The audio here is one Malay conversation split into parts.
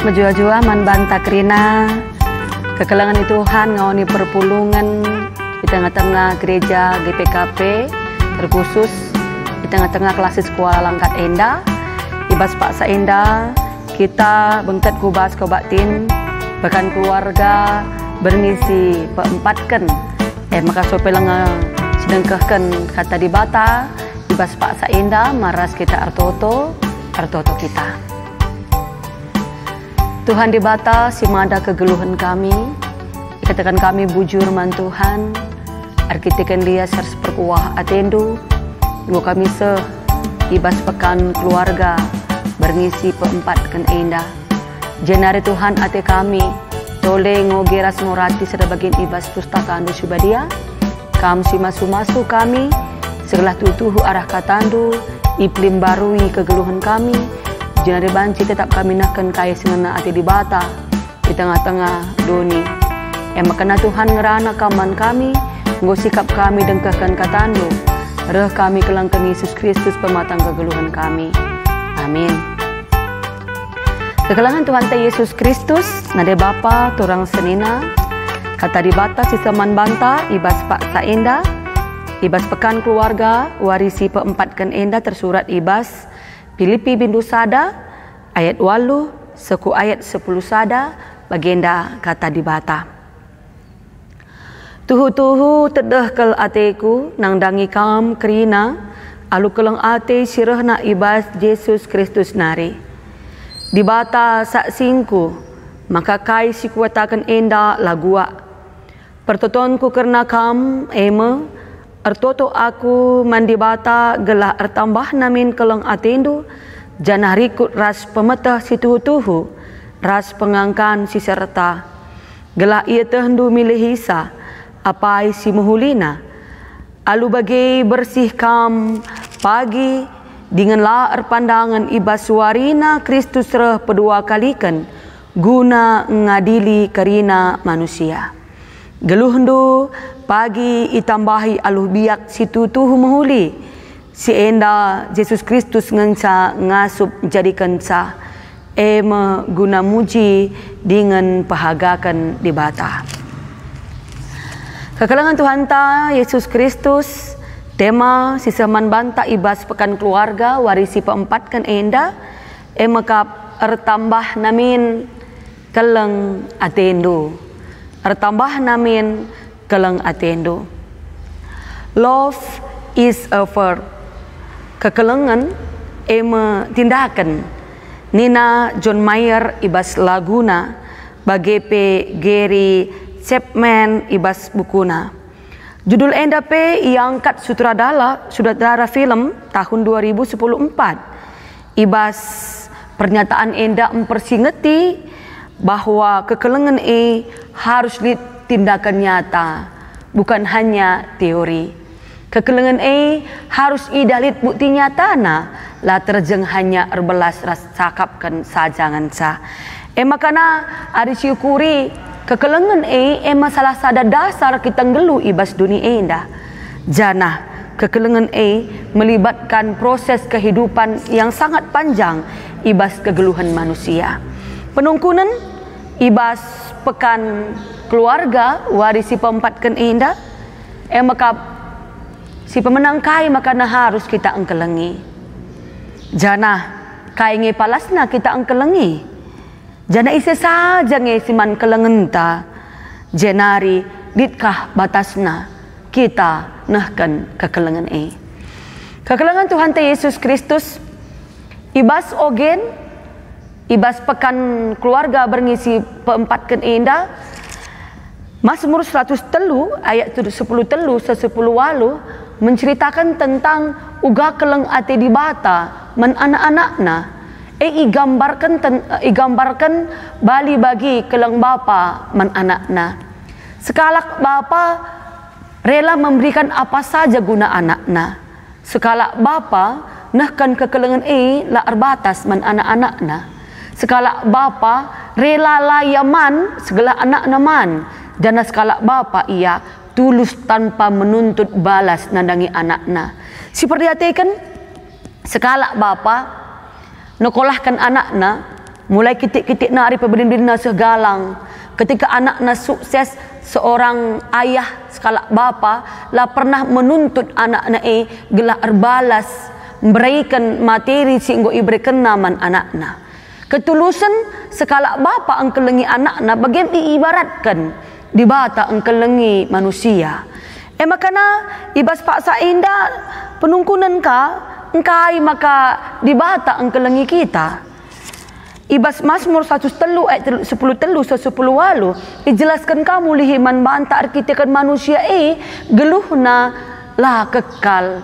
Menjua-jua man banta kerina kekelangan Tuhan ngawani perpulungan di tengah-tengah gereja GPKP, terkhusus di tengah-tengah kelas sekolah Langkat Endah. Ibas paksa Endah kita bengket kubas kobatin bahkan keluarga bermisi peempatkan maka sopelanga sedengkahkan kata di bata ibas paksa Endah maras kita artoto kita. Tuhan di bata simada kegeluhan kami, ikatakan kami bujur man Tuhan, arkitekan dia sers perkuah atendu, dua kami ibas pekan keluarga berngisi peempatkan Endah. Jenari Tuhan ate kami, tole ngogeras ngorati sedabagian ibas pustaka andu subadia, kam si masu-masu kami, segala tutuhu arah katandu, iklim barui kegeluhan kami, jenari banci tetap kami nahkan kaya sengena ati di bata di tengah-tengah doni. Makana Tuhan ngerana kaman kami, ngosikap kami dengkahkan katandu, reh kami kelangkan Yesus Kristus pematang kegeluhan kami. Amin. Kekelangan Tuhan Teh Yesus Kristus, nade Bapa torang senina, kata di bata sisaman banta, ibas paksa Endah, ibas pekan keluarga, warisi peempatkan Endah tersurat ibas Filipi bindu sada, ayat 8, seku ayat 10 sada, bagenda kata di bata. Tuhu-tuhu tedeh kel ateku, nang dangi kam kerina, alu keleng ate sirehna ibas Yesus Kristus nari. Di bata saksingku, maka kai si kuatakan Endah lagua. Pertotonku kerna kam, ertoto aku mandi bata gelah ertambah namin keleng atendu, janah rikut ras pemetah si tuhu-tuhu, ras pengangkan si serta. Gelah ia tehendu milih hisa, apai si muhulina. Alu bagi bersih kam pagi, dinganlah erpandangan ibas suarina Kristus reh pedua kalikan, guna ngadili karina manusia. Geluhndu pagi itambahi aluh biak si tutuhu mahuli, si Endah Yesus Kristus ngenca ngasup jadikan sah, guna muji dengan pahagakan di bata. Kekelangan Tuhan ta Yesus Kristus, tema sisaman banta ibas pekan keluarga warisi peempatkan Endah, makap ertambah namin keleng atendu. Ertambah namin keleng atendu. Love is a verb. Kekelengan tindakan. Nina John Mayer ibas laguna, bagepe Gary Chapman ibas bukuna. Judul Endah pe iangkat sutradara film tahun 2014. Ibas pernyataan Endah mempersingeti bahwa kekelengan harus tindakan nyata, bukan hanya teori. Kekelengan harus idalit bukti nyata lah terjeng hanya erbelas ras cakapkan sajangan sa. Makana ari syukuri kekelengan masalah sada dasar kita ngelu ibas dunia Endah. Janah kekelengan melibatkan proses kehidupan yang sangat panjang ibas kegeluhan manusia. Penungkunan ibas pekan keluarga warisi peempatkan Endah, maka si pemenang kai makana harus kita engkelengi. Janah kai nge palasna kita engkelengi. Janah isi saja nge siman kelengenta. Jenari ditkah batasna kita nahkan kekelengan Kekelengan Tuhan Teh Yesus Kristus ibas ogen, ibas pekan keluarga berngisi peempatkan Endah, Mazmur 103 ayat 10 telu sesepuluh walu menceritakan tentang uga keleng ate di bata men anak-anakna. Igambarkan bali bagi keleng bapa men anakna. Sekalak bapa rela memberikan apa saja guna anakna. Sekalak bapa nahkan kekelengan la erbatas men anak-anakna. Sekala bapa rela layaman segala anak naman, dan sekala bapa ia tulus tanpa menuntut balas nandangi anakna. Seperti hatikan Sekala bapa nekolahkan anakna mulai kitik-kitik nari pebedin-bedina segalang. Ketika anakna sukses, seorang ayah sekala bapa lah pernah menuntut anakna gelah erbalas memberikan materi sehingga iberikan naman anakna. Ketulusan sekala bapa engkelengi anakna bagian diibaratkan di bata engkelengi manusia. Makana ibas paksa indah penungkunan ka engkai maka di bata engkelengi kita. Ibas Mazmur 103 ayat 10 dijelaskan kamu lihiman banta arkitekan manusia geluhna lah kekal.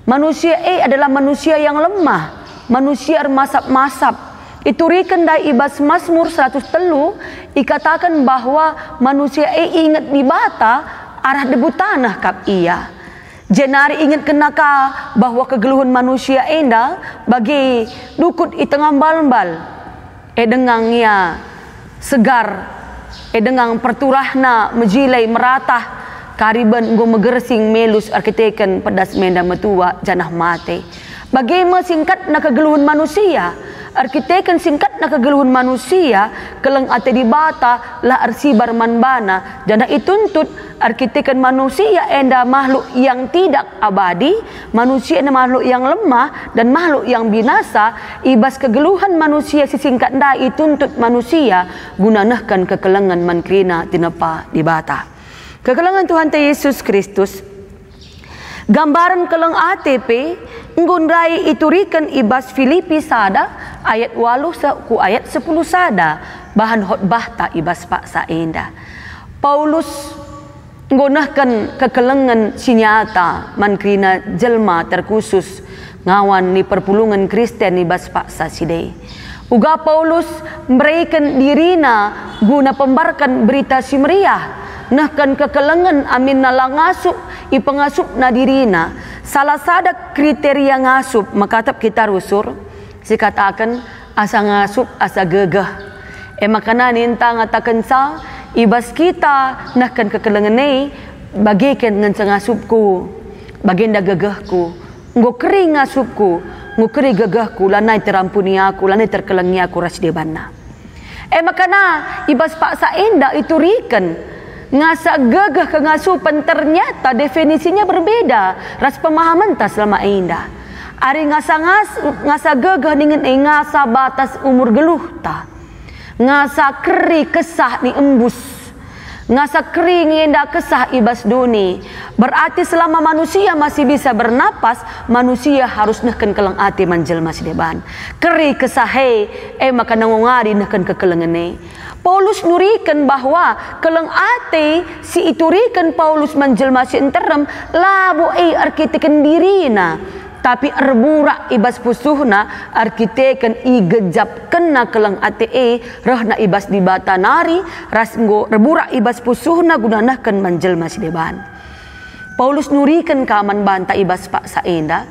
Manusia adalah manusia yang lemah, manusia masap-masap. Iturikan dari ibas Mazmur 103 dikatakan bahwa manusia ingat di bata arah debu tanah kap ia. Jenari ingat kenaka bahwa kegeluhan manusia enda bagi dukut i tengah bal-bal. Dengang ia segar, dengang perturahna mejilai meratah kariban go megersing melus arkiteken pedas menda metua janah mate. Bagaimana singkat na kegeluhan manusia? Arkiteken singkat na kegeluhan manusia keleng ate di bata lah arsibar manbana jana ituntut arkiteken manusia enda makhluk yang tidak abadi, manusia enda makhluk yang lemah dan makhluk yang binasa. Ibas kegeluhan manusia sisingkat da ituntut manusia gunanahkan kekelengan mankrina tinepa di bata. Kekelengan Tuhan Yesus Kristus gambaran keleng ATP ngunrai iturikan ibas Filipi sada ayat 8 ku ayat 10 sada bahan khotbah ta ibas paksa enda. Paulus nggunahkan kekelengan sinyata mankrina jelma terkhusus ngawan ni perpulungan Kristen ibas paksa sidai. Uga Paulus memberikan dirina guna pembarkan berita si meriah. Nahkan kekelengan amin nalangasup ipengasup na dirina. Salah sada kriteria ngasup makatap kita rusur sikatakan asa ngasup asa gegah. Makana ninta ngatakan sa ibas kita nahkan kekelengan bagikan ngan sangasupku baginda gegahku nggo kering ngasupku nggo kering gegahku lanai terampuni aku lanai terkelengi aku rasdebanna. Makana ibas paksa indah iturikan ngasa gegah kengasupan ternyata definisinya berbeda ras pemahaman tas selama indah. Ari ngasa gegah dengan ngasa batas umur geluh ta. Ngasa keri kesah ni embus. Ngasa keri ngenda kesah ibas duni. Berarti selama manusia masih bisa bernapas, manusia harus nehken keleng ati manjelma sideban. Keri kesah maka nangongari nehken kekelengene. Paulus nurikan bahwa keleng ate si iturikan Paulus manjelma si enterem labo arkiteken dirina tapi erburak ibas pusuhna arkiteken igejap kena keleng ate rohna ibas di bata nari rasnggo erburak ibas pusuhna gunanahkan manjelma si deban. Paulus nurikan kaman banta ibas paksa enda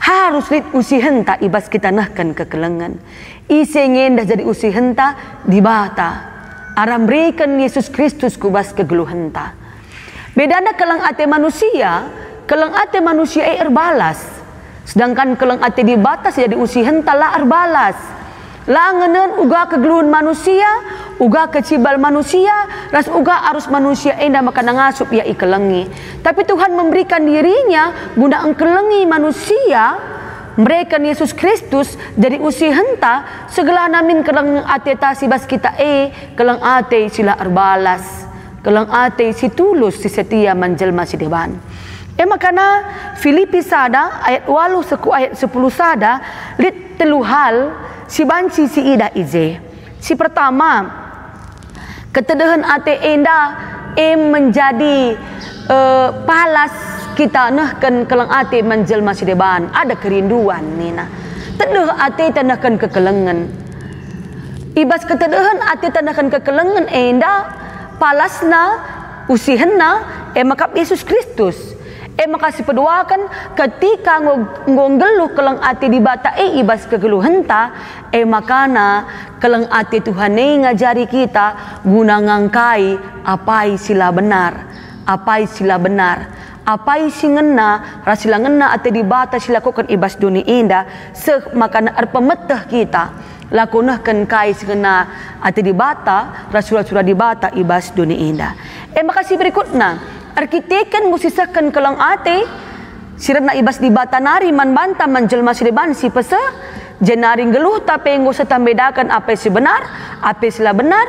harus lit usihenta ibas kita nahkan kekelengan. Isengin dah jadi usihenta di bata. Aram berikan Yesus Kristus kubas kegeluhenta. Bedana keleng ate manusia erbalas. Sedangkan keleng ate di batas jadi usihenta lah erbalas. Langenan uga kegeluhan manusia, uga kecibal manusia, ras uga arus manusia enda maka ngasup ya ikelengi. Tapi Tuhan memberikan dirinya guna engkelengi manusia. Mereka Yesus Kristus jadi usihenta segala namin keleng ate tasibas kita keleng ate sila erbalas keleng ate si tulus si setia manjelma si deban. Makana Filipi sada ayat 8 seku ayat 10 sada lit telu hal si banci si ida ize. Si pertama ketedahan ate enda menjadi palas kita nahkan keleng ate manjelma si deban ada kerinduan nina tedeh ate tandahkan kekelengan ibas ketedahan ate tandahkan kekelengan enda palasna usihenna maka Yesus Kristus maka si peduakan ketika ngonggeluh keleng ate di bata ibas kegeluhenta makana keleng ate Tuhan ngajari kita guna ngangkai apai sila benar Apai si ngena, rasila ngena ate di bata silakukan ibas dunia indah, makana arpametah kita. Lakunahkan kai singena ate di bata, rasula-sula di bata ibas dunia indah. Makasih berikutnya, arkiteken musisahkan kelang ate, sirna ibas di bata nari man banta manjelma sideban si pesa, jenaring geluh tapi ngo setambedakan apa si benar, apa sila benar,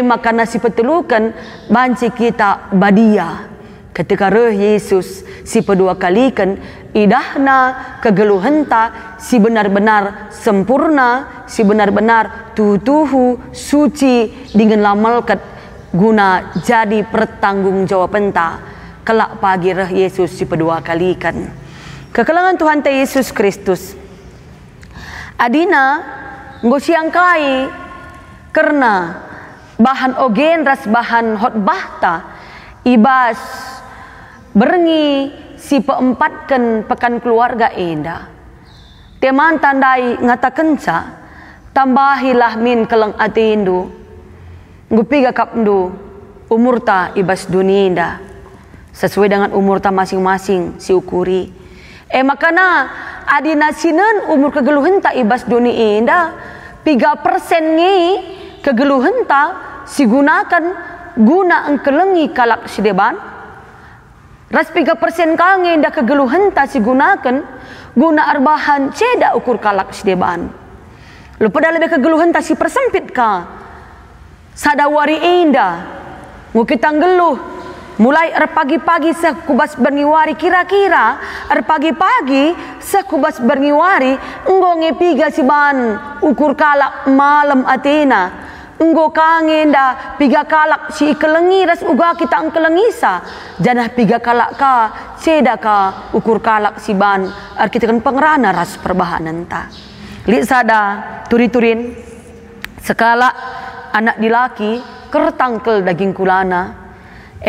makana si petelukan banci kita badia. Ketika reh Yesus si pedua kalikan idahna kegeluhenta si benar-benar sempurna, si benar-benar tutuhu suci dengan lamalkat guna jadi pertanggungjawabenta kelak pagi reh Yesus si pedua kalikan. Kekelangan Tuhan te Yesus Kristus adina ngosiangkai karena bahan ogen ras bahan hotbahta ibas berengi si peempatkan pekan keluarga enda. Teman tandai ngatakenca tambahilah min kelang atindu ngupiga kapndu umurta ibas duninda sesuai dengan umurta masing-masing si ukuri. Makana adina sinen umur kegeluhenta ibas duninda 3% ngi kegeluhenta si gunakan guna engkelengi kalak si deban. Ras 3% kange dah kegeluhenta si gunakan guna arbahan ceda ukur kalak si deban. Lupa dah lebih kegeluhenta si persempit ka sadawari inda ngukitang geluh mulai pagi-pagi sekubas berniwari kira-kira pagi-pagi sekubas berniwari enggo ngepiga si ban ukur kalak malam atina. Enggo kangen dah 3 kalak si kelengi ras uga kita engkelengisa janah 3 kalak ka ceda ka ukur kalak si ban kita kan pengerana ras perbahanan ta li sada turi-turin sekala anak dilaki kertangkel daging kulana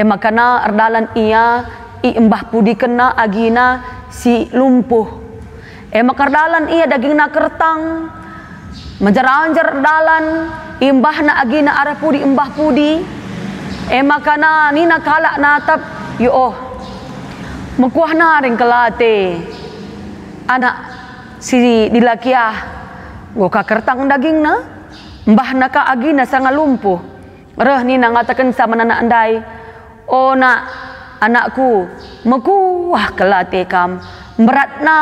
makana erdalan ia embah pudi kena agina si lumpuh makardalan ia dagingna kertang menjar-anjar dalan imbah na agina arah pudi imbah pudi makana nina kalak natap yo mekuah na ring kelate anak si dilakiah goka kertang daging na mbah na ka agina sanga lumpuh reh nina ngatakan sama anak andai nak anakku mekuah kelate kam berat na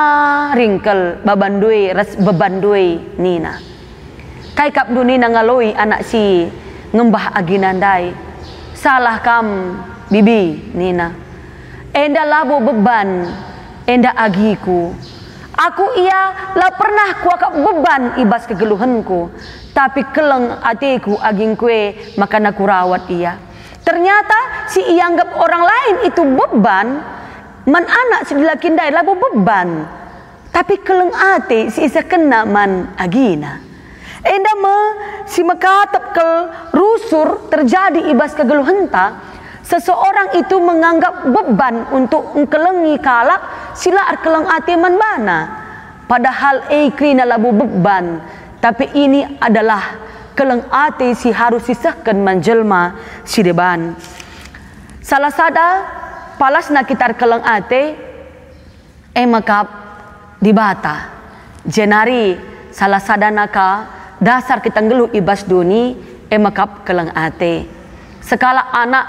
ringkel babandui ras babandui nina kai kap duni nangaloi anak si ngembah aginandai salah kam bibi nina enda labo beban enda agiku aku ia la pernah kuakap beban ibas kegeluhanku tapi keleng atiku aging kue maka aku rawat ia ternyata si ianggap orang lain itu beban man anak si dilakindai labo beban tapi keleng ati si isa kena man agina enda si makatap ke rusur terjadi ibas kegeluhenta seseorang itu menganggap beban untuk engkelengi kalak sila keleng ati man bana padahal krina labu beban tapi ini adalah keleng ati si harus sisahkan menjelma si deban salah sada palas na kitar keleng ati makap dibata jenari salah sada naka dasar kita ngeluh ibas duni makap keleng ate sekala anak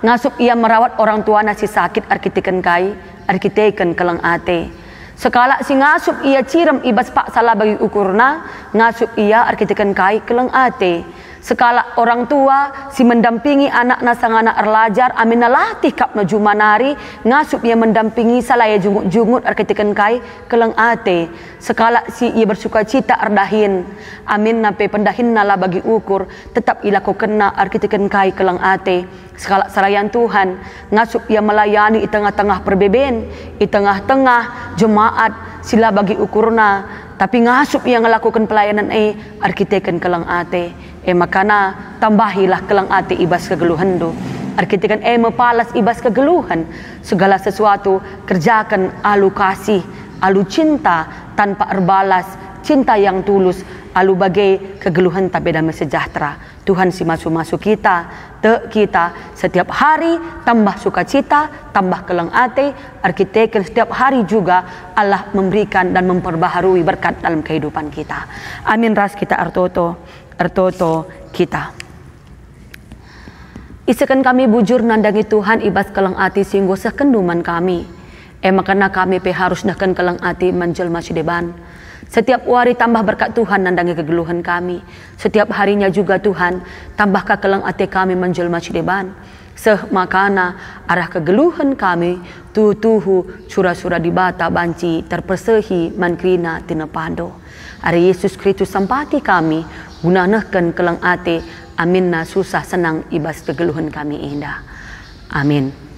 ngasup ia merawat orang tua nasi sakit arkiteken kai arkiteken keleng ate sekala si ngasup ia ciram ibas pak salah bagi ukurna ngasup ia arkiteken kai keleng ate sekala orang tua si mendampingi anak nasangana erlajar amin nalatih kap na jumanari ngasup ia mendampingi salaya jungut-jungut arkiteken kai keleng ate sekala si ia bersuka cita erdahin amin nape pendahin nala bagi ukur tetap ilaku kena arkiteken kai keleng ate sekala sarayan Tuhan ngasup ia melayani di tengah-tengah perbeben di tengah-tengah jemaat sila bagi ukurna tapi ngasup ia ngelakukan pelayanan arkiteken keleng ate makana tambahilah keleng ati ibas kegeluhan do arkiteken mepalas ibas kegeluhan segala sesuatu kerjakan alu kasih alu cinta tanpa erbalas cinta yang tulus alu bagai kegeluhan tapi damai sejahtera. Tuhan si masuk-masuk kita, setiap hari tambah sukacita, tambah kelang ate, arkiteken setiap hari juga Allah memberikan dan memperbaharui berkat dalam kehidupan kita. Amin ras kita artoto kita. Isakan kami bujur nandangi Tuhan ibas kelang ati singgo sekenduman kami. Makana kami harus nakan kelang ati menjelma sideban. Setiap hari tambah berkat Tuhan nandangi kegeluhan kami. Setiap harinya juga Tuhan tambah kekelang ati kami menjelma sideban. Makana arah kegeluhan kami tuhu sura-sura di bata banci terpersehi mankrina tinepando. Ari Yesus Kristus sampati kami gunanakan kelang ati. Amin na susah senang ibas kegeluhan kami indah. Amin.